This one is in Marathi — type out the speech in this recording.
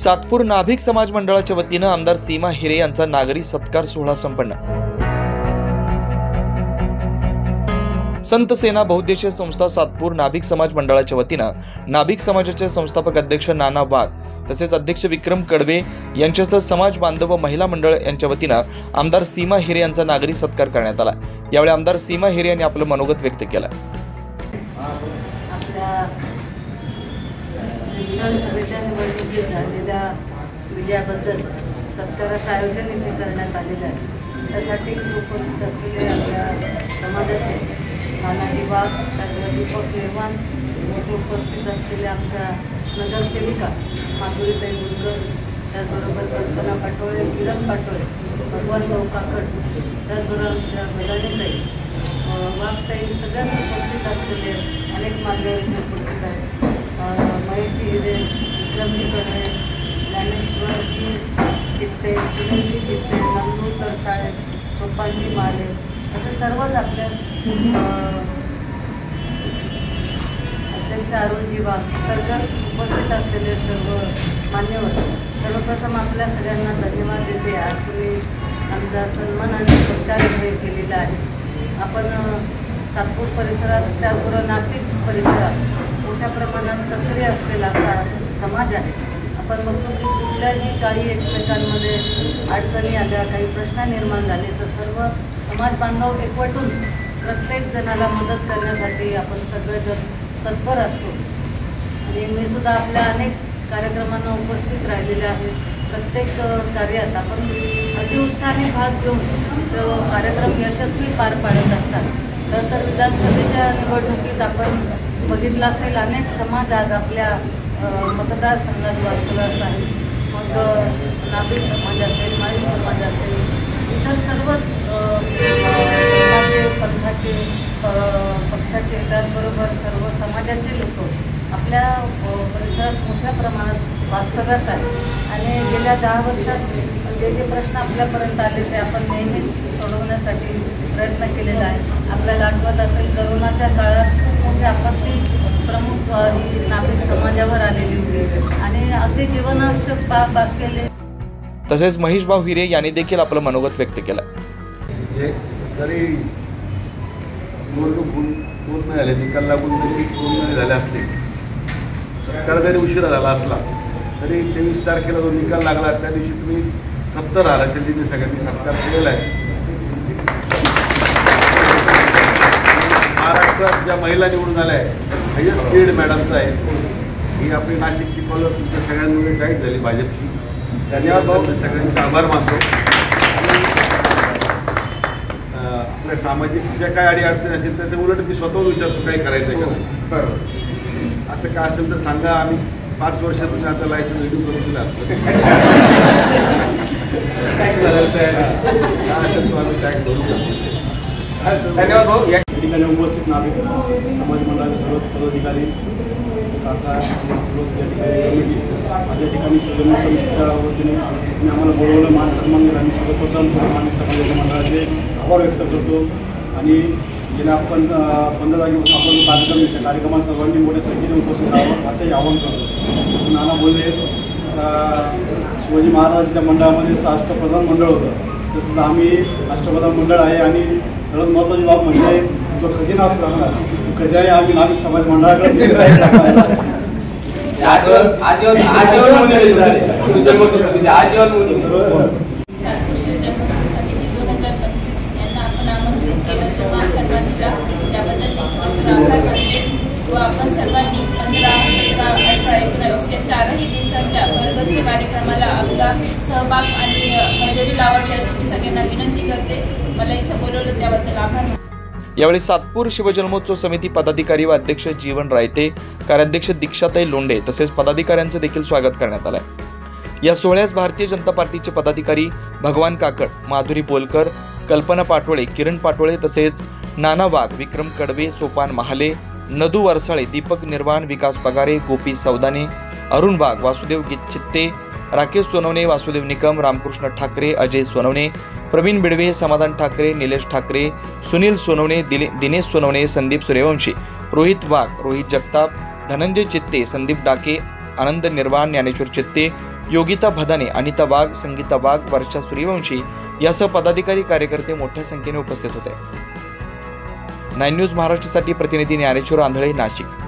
सातपूर नाभिक समाज मंडळाच्या वतीनं आमदार सीमा हिरे यांचा नागरी सत्कार सोहळा संपन्न। संत सेना बहुउद्देशीय संस्था सातपूर नाभिक समाज मंडळाच्या वतीनं नाभिक समाजाचे संस्थापक अध्यक्ष नाना वाघ तसेच अध्यक्ष विक्रम कडवे यांच्यासह समाज बांधव व महिला मंडळ यांच्या वतीनं आमदार सीमा हिरे यांचा नागरी सत्कार करण्यात आला। यावेळी आमदार सीमा हिरे यांनी आपलं मनोगत व्यक्त केलं। विधानसभेच्या निवडणुकीत झालेल्या विजयाबद्दल सत्काराचं आयोजन इथे करण्यात आलेलं आहे। त्यासाठी उपस्थित असलेले आपल्या समाजाचे नानाजी वाघ, दीपक निर्माण, उपस्थित असलेले आमच्या नगरसेविका माधुरीताई गुलकर, त्याचबरोबर कल्पना पाटोळे, किरण पाटोळे, भगवान भाऊ काकड, त्याचबरोबर आमच्या मदानीताई वाघताई, सगळ्यांना उपस्थित असलेले अनेक मान्यवर उपस्थित आहेत। महेशजी हिरे, विक्रमजी कडवे, ज्ञानेश्वरजी चित्ते, सुनीलजी चित्ते, नंदू तरसाळे, सोपानजी माले असे सर्वच आपल्या अध्यक्ष अरुणजी वाघ, सर्व उपस्थित असलेले सर्व मान्यवर, सर्वप्रथम आपल्या सगळ्यांना धन्यवाद देते। आज तुम्ही आमचा सन्मान आणि सत्कार केलेला आहे। आपण सातपूर परिसरात, त्याचबरोबर नाशिक परिसरात मोठ्या प्रमाणात सक्रिय असलेला असा समाज आहे। आपण बघतो की कुठल्याही काही एकमेकांमध्ये अडचणी आल्या, काही प्रश्न निर्माण झाले तर सर्व समाज बांधव एकवटून प्रत्येक जणाला मदत करण्यासाठी आपण सगळेजण तत्पर असतो। आणि मी सुद्धा आपल्या अनेक कार्यक्रमांना उपस्थित राहिलेले आहे। प्रत्येक कार्यात आपण अतिउत्साहाने भाग घेऊन तो कार्यक्रम यशस्वी पार पाडत असतात। तर विधानसभेच्या निवडणुकीत आपण बघितलं असेल, अनेक समाज आज आपल्या मतदारसंघात वास्तव्यास आहे। मग नाभिक समाज असेल, माळी समाज असेल, इतर सर्वच पंथाचे, पक्षाचे, त्याचबरोबर सर्व समाजाचे लोक आपल्या परिसरात मोठ्या प्रमाणात वास्तव्यास आहेत। आणि गेल्या 10 वर्षात जे प्रश्न आपल्यापर्यंत आले ते आपण नेहमीच सोडवण्यासाठी प्रयत्न केलेला आहे। आपल्याला आठवत असेल, करोनाच्या काळात खूप मोठी आपत्ती प्रमुख ही नाभिक समाजावर आलेली होती आणि अगदी जीवनावश्यक असलेले। तसेच महेशभाऊ हिरे यांनी देखील आपलं मनोगत व्यक्त केलं। तरी पूर्ण झाले, निकाल लागून जरी 2 महिने झाले असले, सत्कार जरी उशिरा झाला असला तरी 23 तारखेला जो निकाल लागला त्या दिवशी तुम्ही 70,000 लिहिणे सगळ्यांनी सत्कार केलेला आहे। महाराष्ट्रात ज्या महिला निवडून आल्या आहे, हायेस्ट स्पीड मॅडमचा आहे। ही आपली नाशिकची कॉलर तुमच्या सगळ्यांमध्ये गाईड झाली भाजपची। धन्यवाद भाऊ, सगळ्यांचे आभार मानतो। आपल्या सामाजिक ज्या काय अडीअडचणी असेल तर ते उलट मी स्वतःहून विचारतो काय करायचं आहे का। बरोबर, असं काय असेल तर सांगा, आम्ही 5 वर्षापासून आता लायसन्स रिन्यू करून दिला असेल तो आम्ही टॅग भरू शकतो। धन्यवाद भाऊ। या ठिकाणी उपस्थित नाभिक समाज मंडळाचे सर्व पदाधिकारी, काका, सर्व माझ्या ठिकाणी सदन समितीच्या वतीने आम्हाला बोलवलं, मान सन्मान दिला। आम्ही सर्वप्रथम मान्य समाजाच्या मंडळाचे आभार व्यक्त करतो। आणि गेल्या आपण 15 तारखेपासून आपण जो कार्यक्रम आहे त्या कार्यक्रमात सर्वांनी मोठ्या संख्येने उपस्थित राहावं असंही आवाहन करतो। जसं नाना बोलले, शिवाजी महाराजांच्या मंडळामध्ये अष्टप्रधान मंडळ होतं, तसंच आम्ही अष्टप्रधान मंडळ आहे। आणि सर्वात महत्त्वाची बाब म्हणजे जो खजिना असतो ना, तो खजिना आम्ही नाभिक समाज मंडळाकडे आपण सर्वांनी 15, 17, 18, 19 या 4ही दिवसांच्या भरगच्च कार्यक्रमाला आपला सहभाग आणि हजेरी लावावी अशी मी सगळ्यांना विनंती करते। मला इथं बोलवलं त्याबद्दल आभार। यावेळी सातपूर शिवजन्मोत्सव समिती पदाधिकारी व अध्यक्ष जीवन रायते, कार्याध्यक्ष दीक्षाताई लोंढे तसेच पदाधिकाऱ्यांचे देखील स्वागत करण्यात आले। या सोहळ्यास भारतीय जनता पार्टीचे पदाधिकारी भगवान काकड, माधुरी बोलकर, कल्पना पाटोळे, किरण पाटोळे तसेच नाना वाघ, विक्रम कडवे, सोपान महाले, नदू वरसाळे, दीपक निर्वाण, विकास पगारे, गोपी सौदाने, अरुण वाघ, वासुदेव चित्ते, राकेश सोनवणे, वासुदेव निकम, रामकृष्ण ठाकरे, अजय सोनवणे, प्रवीण बिडवे, समाधान ठाकरे, निलेश ठाकरे, सुनील सोनवणे, दिनेश सोनवणे, संदीप सूर्यवंशी, रोहित वाघ, रोहित जगताप, धनंजय चित्ते, संदीप डाके, आनंद निर्वाण, ज्ञानेश्वर चित्ते, योगिता भदाने, अनिता वाघ, संगीता वाघ, वर्षा सूर्यवंशी यासह पदाधिकारी कार्यकर्ते मोठ्या संख्येने उपस्थित होते. 9 न्यूज महाराष्ट्रासाठी प्रतिनिधी ज्ञानेश्वर आंधळे, नाशिक.